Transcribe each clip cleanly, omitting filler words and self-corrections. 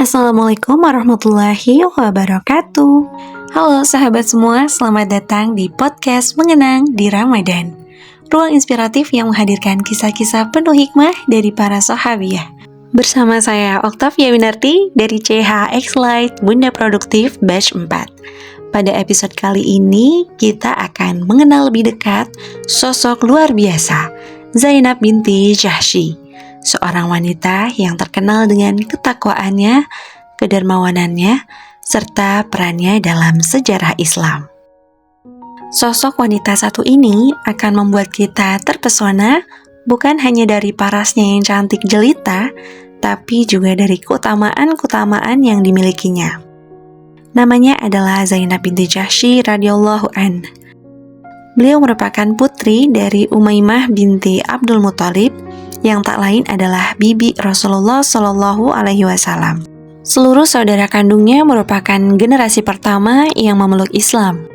Assalamualaikum warahmatullahi wabarakatuh. Halo sahabat semua, selamat datang di podcast Mengenang di Ramadan. Ruang inspiratif yang menghadirkan kisah-kisah penuh hikmah dari para sahabiah. Bersama saya Oktavia Winarti dari CHX Light Bunda Produktif Batch 4. Pada episode kali ini, kita akan mengenal lebih dekat sosok luar biasa, Zainab binti Jahsy, seorang wanita yang terkenal dengan ketakwaannya, kedermawanannya, serta perannya dalam sejarah Islam. Sosok wanita satu ini akan membuat kita terpesona bukan hanya dari parasnya yang cantik jelita, tapi juga dari keutamaan-keutamaan yang dimilikinya. Namanya adalah Zainab binti Jahsy radhiyallahu an. Beliau merupakan putri dari Umaymah binti Abdul Muthalib yang tak lain adalah bibi Rasulullah Shallallahu Alaihi Wasallam. Seluruh saudara kandungnya merupakan generasi pertama yang memeluk Islam.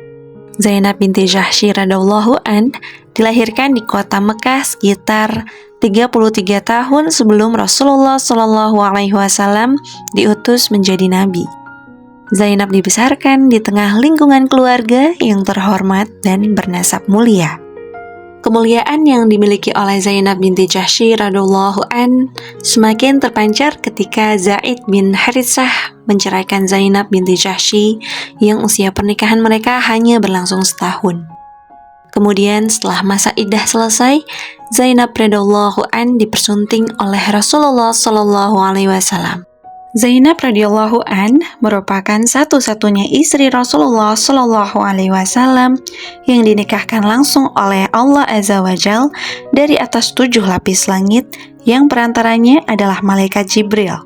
Zainab binti Jahsy radhiyallahu an dilahirkan di kota Mekah sekitar 33 tahun sebelum Rasulullah Shallallahu Alaihi Wasallam diutus menjadi nabi. Zainab dibesarkan di tengah lingkungan keluarga yang terhormat dan bernasab mulia. Kemuliaan yang dimiliki oleh Zainab binti Jahsy radhiyallahu an semakin terpancar ketika Zaid bin Haritsah menceraikan Zainab binti Jahsy yang usia pernikahan mereka hanya berlangsung setahun. Kemudian setelah masa iddah selesai, Zainab radhiyallahu an dipersunting oleh Rasulullah Shallallahu Alaihi Wasallam. Zainab radhiyallahu an merupakan satu-satunya istri Rasulullah Shallallahu Alaihi Wasallam yang dinikahkan langsung oleh Allah Azza wa Jalla dari atas 7 lapis langit yang perantaranya adalah malaikat Jibril.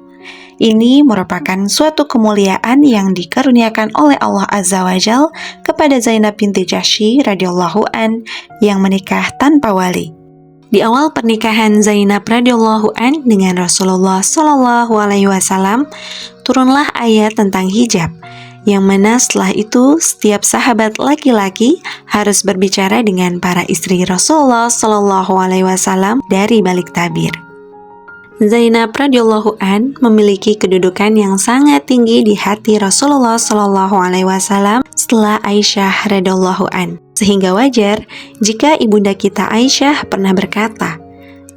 Ini merupakan suatu kemuliaan yang dikaruniakan oleh Allah Azza wa Jalla kepada Zainab binti Jahsy radhiyallahu an yang menikah tanpa wali. Di awal pernikahan Zainab radhiyallahu an dengan Rasulullah Shallallahu Alaihi Wasallam, turunlah ayat tentang hijab, yang mana setelah itu setiap sahabat laki-laki harus berbicara dengan para istri Rasulullah Shallallahu Alaihi Wasallam dari balik tabir. Zainab radhiyallahu an memiliki kedudukan yang sangat tinggi di hati Rasulullah Shallallahu Alaihi Wasallam setelah Aisyah radhiyallahu an. Sehingga wajar jika ibunda kita Aisyah pernah berkata,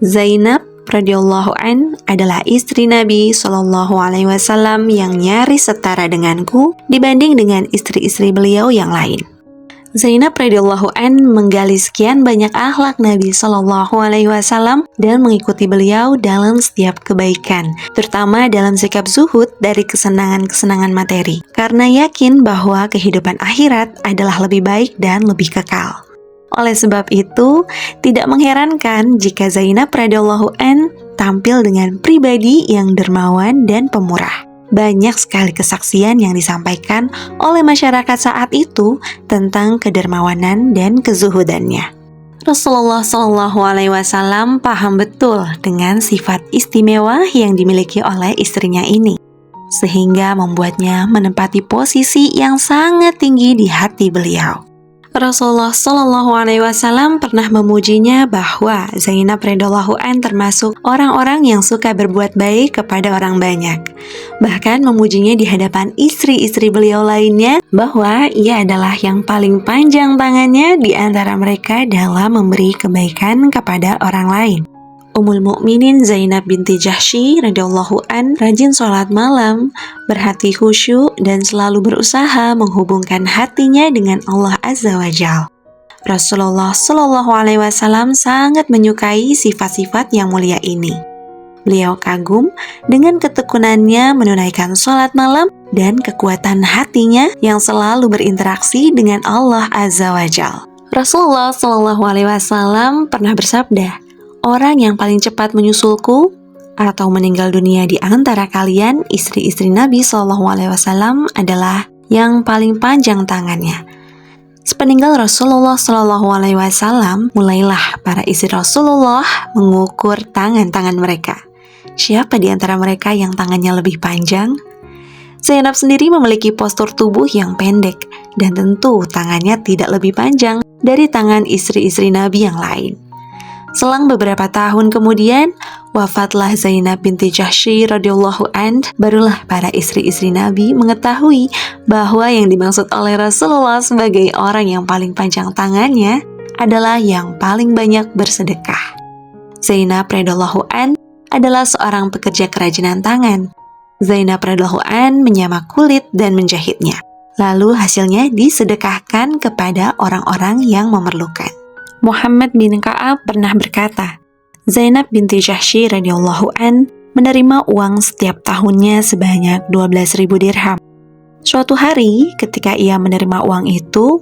Zainab radhiyallahu an adalah istri Nabi Shallallahu Alaihi Wasallam yang nyaris setara denganku dibanding dengan istri-istri beliau yang lain. Zainab radhiyallahu an menggali sekian banyak akhlak Nabi Shallallahu Alaihi Wasallam dan mengikuti beliau dalam setiap kebaikan, terutama dalam sikap zuhud dari kesenangan-kesenangan materi, karena yakin bahwa kehidupan akhirat adalah lebih baik dan lebih kekal. Oleh sebab itu, tidak mengherankan jika Zainab radhiyallahu an tampil dengan pribadi yang dermawan dan pemurah. Banyak sekali kesaksian yang disampaikan oleh masyarakat saat itu tentang kedermawanan dan kezuhudannya. Rasulullah Shallallahu Alaihi Wasallam paham betul dengan sifat istimewa yang dimiliki oleh istrinya ini, sehingga membuatnya menempati posisi yang sangat tinggi di hati beliau. Rasulullah Shallallahu Alaihi Wasallam pernah memujinya bahwa Zainab radhiyallahu an termasuk orang-orang yang suka berbuat baik kepada orang banyak. Bahkan memujinya di hadapan istri-istri beliau lainnya bahwa ia adalah yang paling panjang tangannya di antara mereka dalam memberi kebaikan kepada orang lain. Ummul Mukminin Zainab binti Jahsy radhiyallahu an rajin sholat malam, berhati khusyuk dan selalu berusaha menghubungkan hatinya dengan Allah Azza wa Jalla. Rasulullah Shallallahu Alaihi Wasallam sangat menyukai sifat-sifat yang mulia ini. Beliau kagum dengan ketekunannya menunaikan sholat malam dan kekuatan hatinya yang selalu berinteraksi dengan Allah Azza wa Jalla. Rasulullah Shallallahu Alaihi Wasallam pernah bersabda, orang yang paling cepat menyusulku atau meninggal dunia di antara kalian, istri-istri Nabi Shallallahu Alaihi Wasallam adalah yang paling panjang tangannya. Sepeninggal Rasulullah Shallallahu Alaihi Wasallam, mulailah para istri Rasulullah mengukur tangan-tangan mereka. Siapa di antara mereka yang tangannya lebih panjang? Zainab sendiri memiliki postur tubuh yang pendek dan tentu tangannya tidak lebih panjang dari tangan istri-istri Nabi yang lain. Selang beberapa tahun kemudian, wafatlah Zainab binti Jahsy radhiyallahu an. Barulah para istri-istri Nabi mengetahui bahwa yang dimaksud oleh Rasulullah sebagai orang yang paling panjang tangannya adalah yang paling banyak bersedekah. Zainab radhiyallahu an adalah seorang pekerja kerajinan tangan. Zainab radhiyallahu an menyamak kulit dan menjahitnya. Lalu hasilnya disedekahkan kepada orang-orang yang memerlukan. Muhammad bin Ka'ab pernah berkata, Zainab binti Jahsy radhiyallahu an menerima uang setiap tahunnya sebanyak 12.000 dirham. Suatu hari ketika ia menerima uang itu,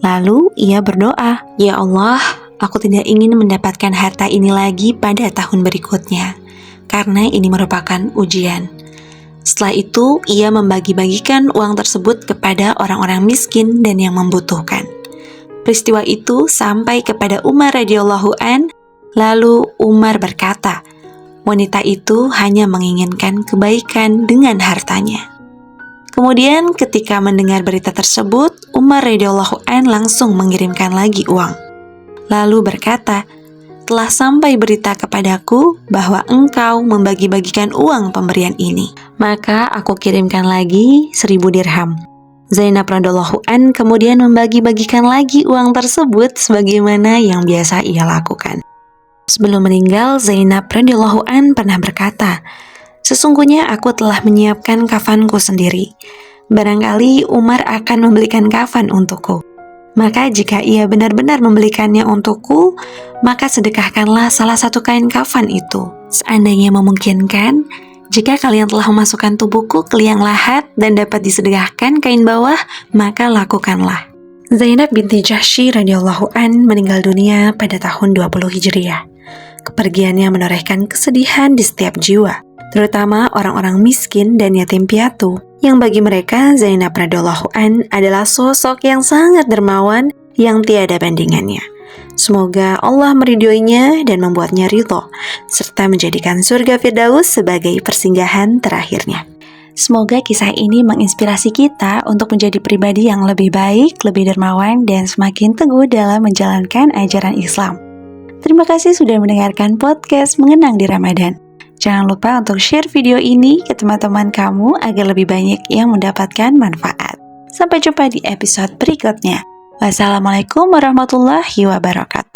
lalu ia berdoa, "Ya Allah, aku tidak ingin mendapatkan harta ini lagi pada tahun berikutnya, karena ini merupakan ujian." Setelah itu, ia membagi-bagikan uang tersebut kepada orang-orang miskin dan yang membutuhkan. Peristiwa itu sampai kepada Umar radhiyallahu an, lalu Umar berkata, wanita itu hanya menginginkan kebaikan dengan hartanya. Kemudian ketika mendengar berita tersebut, Umar radhiyallahu an langsung mengirimkan lagi uang. Lalu berkata, telah sampai berita kepadaku bahwa engkau membagi-bagikan uang pemberian ini. Maka aku kirimkan lagi 1.000 dirham. Zainab radhiyallahu an kemudian membagi-bagikan lagi uang tersebut sebagaimana yang biasa ia lakukan. Sebelum meninggal, Zainab radhiyallahu an pernah berkata, "Sesungguhnya aku telah menyiapkan kafanku sendiri. Barangkali Umar akan membelikan kafan untukku. Maka jika ia benar-benar membelikannya untukku, maka sedekahkanlah salah satu kain kafan itu. Seandainya memungkinkan, jika kalian telah memasukkan tubuhku ke liang lahat dan dapat disedekahkan kain bawah, maka lakukanlah." Zainab binti Jahsy radhiyallahu an meninggal dunia pada tahun 20 Hijriah. Kepergiannya menorehkan kesedihan di setiap jiwa, terutama orang-orang miskin dan yatim piatu, yang bagi mereka Zainab radhiyallahu an adalah sosok yang sangat dermawan yang tiada bandingannya. Semoga Allah meridhoinya dan membuatnya ridho, serta menjadikan surga Firdaus sebagai persinggahan terakhirnya. Semoga kisah ini menginspirasi kita untuk menjadi pribadi yang lebih baik, lebih dermawan, dan semakin teguh dalam menjalankan ajaran Islam. Terima kasih sudah mendengarkan podcast Mengenang di Ramadan. Jangan lupa untuk share video ini ke teman-teman kamu agar lebih banyak yang mendapatkan manfaat. Sampai jumpa di episode berikutnya. Wassalamualaikum warahmatullahi wabarakatuh.